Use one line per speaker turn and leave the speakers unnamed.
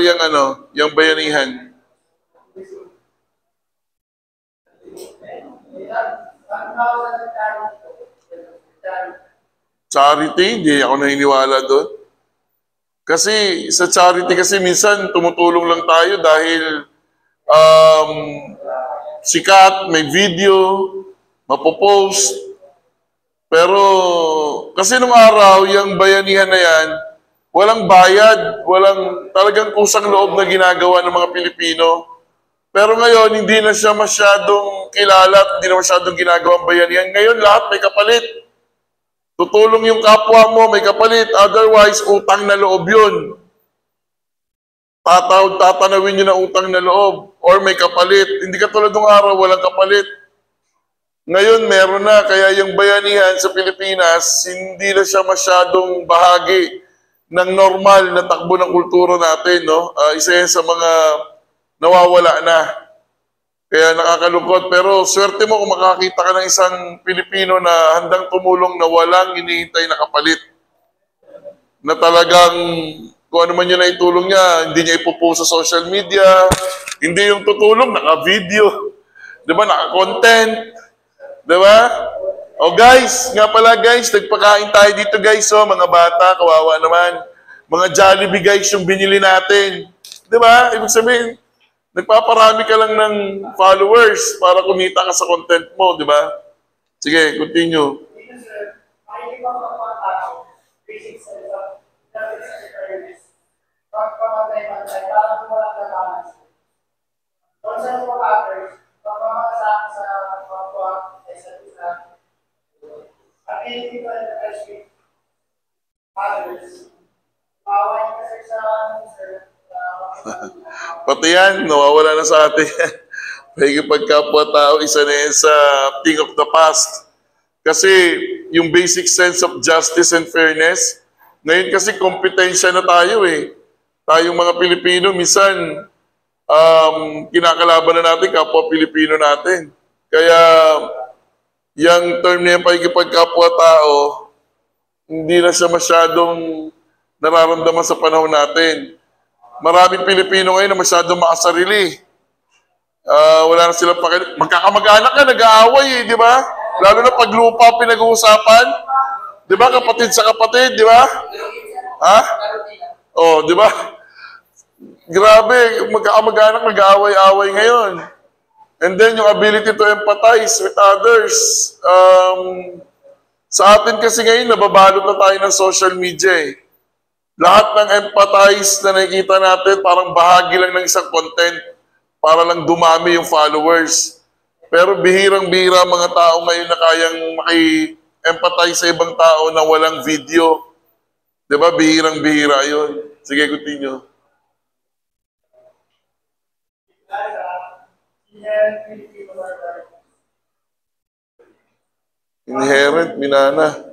yung ano, yung bayanihan? Charity, hindi ako naniniwala doon. Kasi sa charity kasi minsan tumutulong lang tayo dahil um, sikat, may video, mapopost. Pero kasi nung araw, yung bayanihan na yan, walang bayad, walang talagang kusang loob na ginagawa ng mga Pilipino. Pero ngayon, hindi na siya masyadong kilala at hindi na masyadong ginagawang bayanihan. Ngayon, lahat may kapalit. Tutulong yung kapwa mo, may kapalit. Otherwise, utang na loob yun. Tatanawin nyo na utang na loob. Or may kapalit. Hindi ka tulad ng araw, walang kapalit. Ngayon, meron na. Kaya yung bayanihan sa Pilipinas, hindi na siya masyadong bahagi ng normal na takbo ng kultura natin. No? Isa yan sa mga nawawala na. Kaya nakakalungkot. Pero swerte mo kung makakita ka ng isang Pilipino na handang tumulong na walang hinihintay na kapalit. Na talagang kung ano man yun na itulong niya, hindi niya ipopost sa social media. Hindi yung tutulong, naka-video. Diba? Naka-content. Diba? O guys, nga pala guys, nagpakain tayo dito guys. So, mga bata, kawawa naman. Mga Jollibee guys yung binili natin. Diba? Ibig sabihin, nagpaparami ka lang ng followers para kumita ka sa content mo, di ba? Sige, continue. Pati yan, nawawala na sa atin. Pagkapwa-tao, isa na yan sa thing of the past. Kasi yung basic sense of justice and fairness, ngayon kasi kompetensya na tayo eh. Tayong mga Pilipino, minsan kinakalaban na natin kapwa Pilipino natin. Kaya yung term na yung pagkapwa-tao, hindi na siya masyadong nararamdaman sa panahon natin. Maraming Pilipino ngayon na masyadong makasarili. Wala na silang magkakamag-anak ka, nag-aaway eh, di ba? Lalo na pag lupa pinag-uusapan. Di ba? Kapatid sa kapatid, di ba? Ha? Oh, di ba? Grabe, magkakamag-anak, nag-aaway-aaway ngayon. And then yung ability to empathize with others. Sa atin kasi ngayon, nababalot na tayo ng social media eh. Lahat ng empathize na nakikita natin, parang bahagi lang ng isang content para lang dumami yung followers. Pero bihirang-bihira mga tao ngayon na kayang maki-empathize sa ibang tao na walang video. Diba? Bihirang-bihira yun. Sige, continue. Inherent, minana.